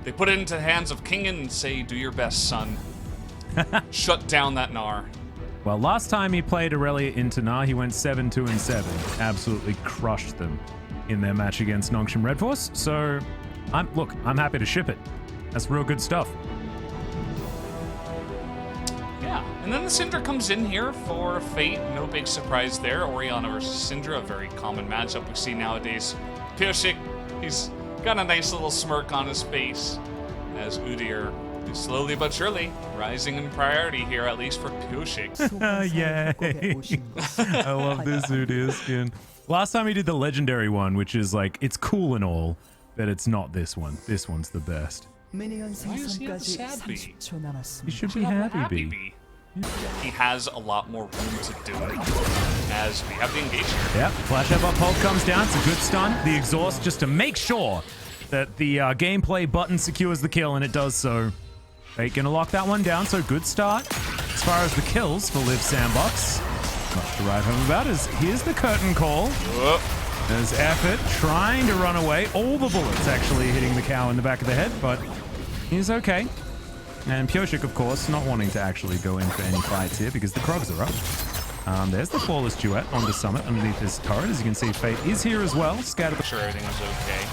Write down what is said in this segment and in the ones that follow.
They put it into the hands of Kingen and say, do your best, son. Shut down that Gnar. Well, last time he played Aurelia into Gnar, he went 7-2-7. Absolutely crushed them in their match against Nongshim Red Force. So, I'm happy to ship it. That's real good stuff. Yeah, and then the Syndra comes in here for Fate. No big surprise there. Orianna versus Syndra, a very common matchup we see nowadays. Pyosik, he's got a nice little smirk on his face as Udyr is slowly but surely rising in priority here, at least for Pyosik. Yay! I love this Udyr skin. Last time he did the legendary one, which is like, it's cool and all, but it's not this one. This one's the best. Why is he at the sad bee? He should be happy bee. He has a lot more room to do it as we have the engagement. Yep, flash up hold comes down. It's a good stun. The exhaust just to make sure that the gameplay button secures the kill, and it does so. Fate gonna lock that one down, so good start. As far as the kills for Liv Sandbox, much to write home about is here's the curtain call. There's Effort trying to run away. All the bullets actually hitting the cow in the back of the head, but he's okay. And Pyosik, of course, not wanting to actually go in for any fights here because the Krogs are up. There's the flawless duet onto Summit underneath his turret. As you can see, Fate is here as well. Scattered. Sure, everything is okay.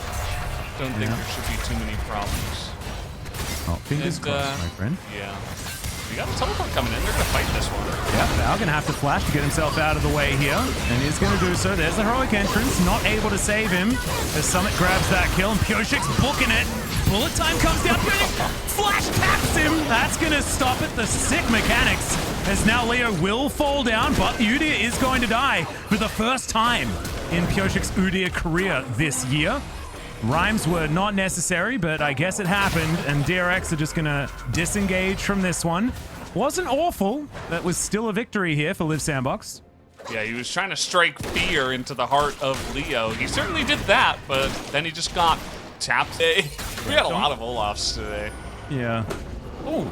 Don't think there should be too many problems. Oh, fingers crossed, my friend. Yeah. We got a teleport coming in. They're going to fight this one. Yeah, Val going to have to flash to get himself out of the way here. And he's going to do so. There's the heroic entrance. Not able to save him as Summit grabs that kill. And Pyosik's booking it. Bullet time comes down. Flash taps him. That's going to stop it. The sick mechanics. As now Leo will fall down. But Udyr is going to die for the first time in Pyosik's Udyr career this year. Rhymes were not necessary, but I guess it happened, and DRX are just gonna disengage from this one. Wasn't awful, but was still a victory here for Liv Sandbox. Yeah, he was trying to strike fear into the heart of Leo. He certainly did that, but then he just got tapped. We had a lot of Olafs today. Yeah. Oh,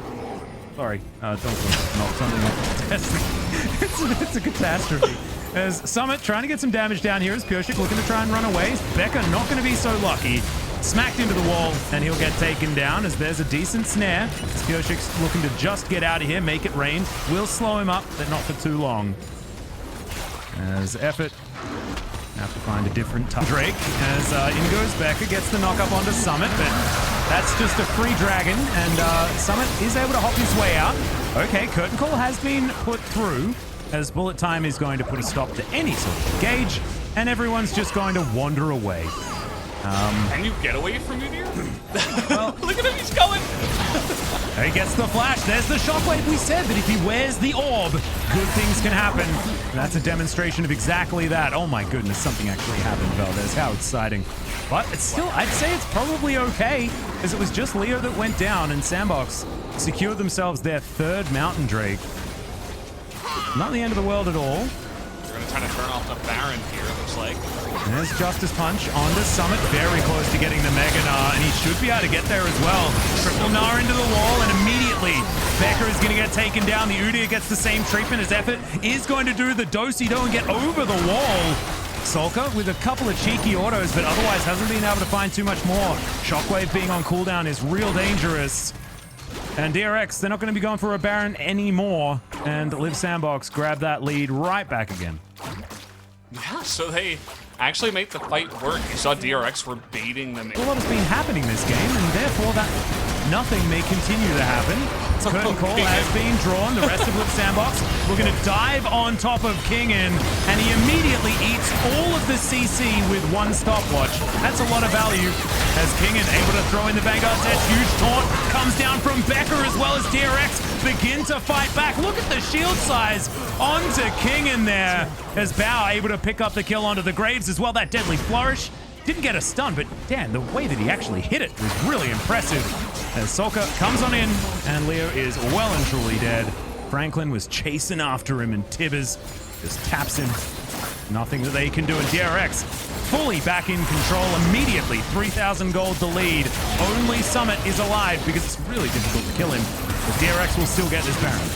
sorry. Don't knock something off the test. It's a catastrophe. As Summit trying to get some damage down here as Pyosik looking to try and run away. Becca not going to be so lucky. Smacked into the wall, and he'll get taken down as there's a decent snare. As Pyosik's looking to just get out of here, make it rain. Will slow him up, but not for too long. As Effort have to find a different time. Drake, as in goes Becca, gets the knock up onto Summit, but that's just a free dragon, and Summit is able to hop his way out. Okay, curtain call has been put through, as bullet time is going to put a stop to any sort of engage, and everyone's just going to wander away. Can you get away from Udyr? Well, look at him, he's going! He gets the flash, there's the shockwave. We said that if he wears the orb, good things can happen. And that's a demonstration of exactly that. Oh my goodness, something actually happened, Valdez. How exciting. But it's still, I'd say it's probably okay, as it was just Leo that went down, and Sandbox secured themselves their third Mountain Drake. Not the end of the world at all. They're going to try to turn off the Baron here, it looks like. And there's Justice Punch onto Summit, very close to getting the Mega Gnar, and he should be able to get there as well. Triple Gnar into the wall, and immediately Becker is going to get taken down. The Udyr gets the same treatment as Effort is going to do the do-si-do and get over the wall. Solka with a couple of cheeky autos, but otherwise hasn't been able to find too much more. Shockwave being on cooldown is real dangerous. And DRX, they're not going to be going for a Baron anymore. And Liv Sandbox grab that lead right back again. Yeah, so they actually make the fight work. You saw DRX were baiting them. A lot has been happening this game, and therefore that nothing may continue to happen. Curtain call has been drawn. The rest of Liv Sandbox, we're going to dive on top of Kingen, and he immediately eats all of the CC with one stopwatch. That's a lot of value, as Kingen able to throw in the Vanguard set. Huge taunt comes down from Becker, as well as DRX begin to fight back. Look at the shield size onto Kingen there, as Bao able to pick up the kill onto the Graves as well. That deadly flourish didn't get a stun, but damn, the way that he actually hit it was really impressive. As Solka comes on in, and Leo is well and truly dead. Franklin was chasing after him, and Tibbers just taps him. Nothing that they can do, and DRX fully back in control immediately. 3,000 gold to lead. Only Summit is alive because it's really difficult to kill him. But DRX will still get this Baron.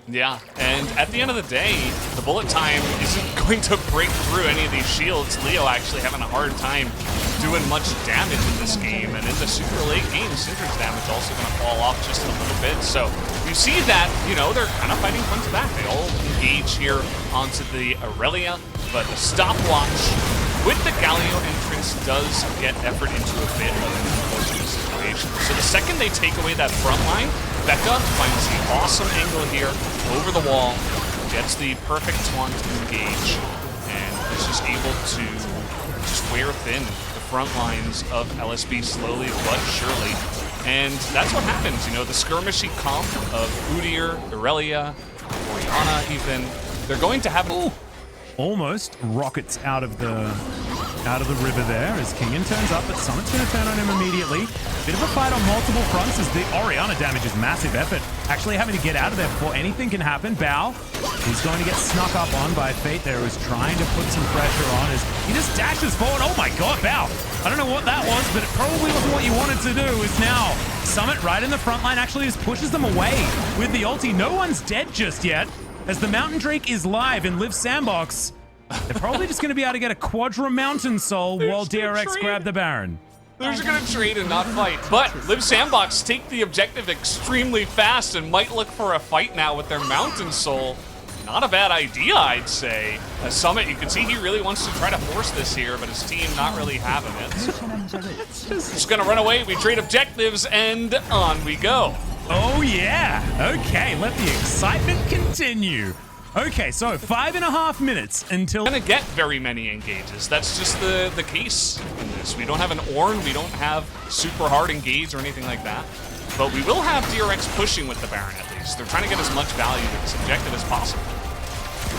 Yeah, and at the end of the day, the bullet time isn't going to break through any of these shields. Leo actually having a hard time doing much damage in this game, and in the super late game, Syndra's damage also going to fall off just a little bit. So you see that, you know, they're kind of fighting front to back. They all engage here onto the Aurelia, but the stopwatch with the Galio entrance does get effort into a bit of an unfortunate situation. So the second they take away that front line, Becca finds the awesome angle here over the wall, gets the perfect taunt engage, and is just able to just wear thin the front lines of LSB slowly but surely. And that's what happens, you know, the skirmishy comp of Udyr, Aurelia, Orianna even, they're going to have... Ooh. Almost rockets out of the river there as Kingen turns up, but Summit's going to turn on him immediately. Bit of a fight on multiple fronts as the Orianna damage is massive effort. Actually having to get out of there before anything can happen. Bao, he's going to get snuck up on by Fate there, who's trying to put some pressure on as he just dashes forward. Oh my god, Bao! I don't know what that was, but it probably wasn't what you wanted to do. Is now Summit right in the front line actually just pushes them away with the ulti. No one's dead just yet. As the Mountain Drake is live in Live Sandbox, they're probably just going to be able to get a Quadra Mountain Soul while DRX grab the Baron. They're just going to trade and not fight. But Live Sandbox take the objective extremely fast and might look for a fight now with their Mountain Soul. Not a bad idea, I'd say. As Summit, you can see he really wants to try to force this here, but his team not really having it. Just going to run away. We trade objectives, and on we go. Oh yeah, okay, let the excitement continue. Okay, so 5.5 minutes until... Gonna get very many engages. That's just the case in this. We don't have an Ornn, we don't have super hard engage or anything like that. But we will have DRX pushing with the Baron at least. They're trying to get as much value to this objective as possible.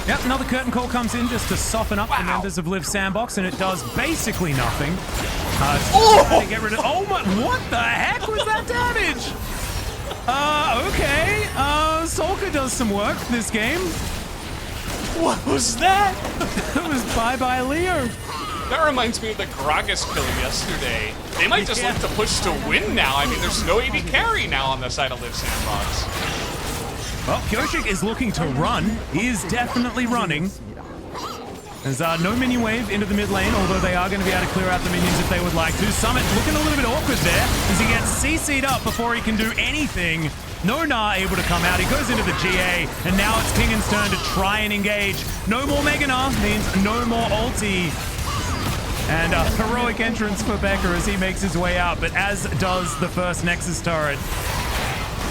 Yep, another curtain call comes in just to soften up the members of Live Sandbox, and it does basically nothing. To get rid of... Oh my... What the heck was that damage? Okay. Solka does some work this game. What was that? That was bye-bye Leo. That reminds me of the Gragas kill yesterday. They might just look to push to win now. I mean, there's no AD carry now on the side of Live Sandbox. Well, Kyoshik is looking to run. He is definitely running. There's no minion wave into the mid lane, although they are going to be able to clear out the minions if they would like to. Summit looking a little bit awkward there as he gets CC'd up before he can do anything. No Gnar able to come out. He goes into the GA, and now it's Kingen's turn to try and engage. No more Mega Gnar means no more ulti. And a heroic entrance for Becker as he makes his way out, but as does the first Nexus turret.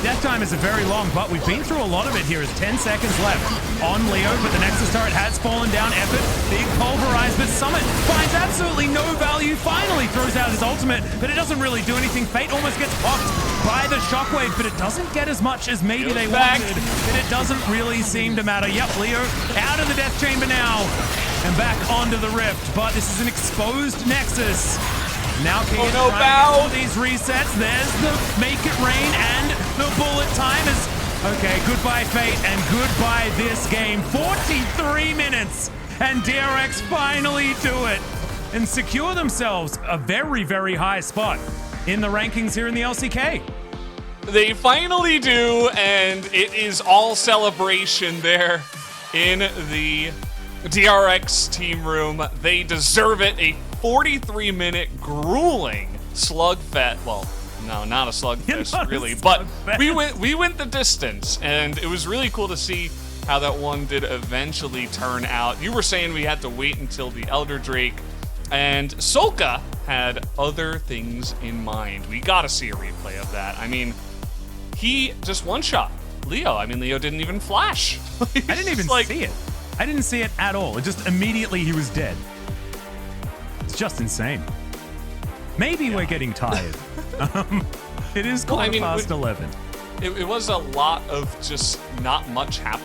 Death time is very long, but we've been through a lot of it here. As 10 seconds left on Leo, but the Nexus turret has fallen down. Effort being pulverized, but Summit finds absolutely no value. Finally throws out his ultimate, but it doesn't really do anything. Fate almost gets popped by the shockwave, but it doesn't get as much as maybe they wanted. But it doesn't really seem to matter. Yep, Leo out of the death chamber now and back onto the rift, but this is an exposed Nexus. Now King is trying to get these resets. There's the make it rain and the bullet time is... Okay, goodbye Fate and goodbye this game. 43 minutes and DRX finally do it and secure themselves a very, very high spot in the rankings here in the LCK. They finally do, and it is all celebration there in the DRX team room. They deserve it. A 43-minute grueling slugfest. Well, no, not a slugfest, really, but we went the distance, and it was really cool to see how that one did eventually turn out. You were saying we had to wait until the Elder Drake, and Solka had other things in mind. We gotta see a replay of that. I mean, he just one-shot Leo. I mean, Leo didn't even flash. I didn't even see it. I didn't see it at all. It just immediately he was dead. It's just insane. Maybe we're getting tired. It is quarter past 11. It was a lot of just not much happening.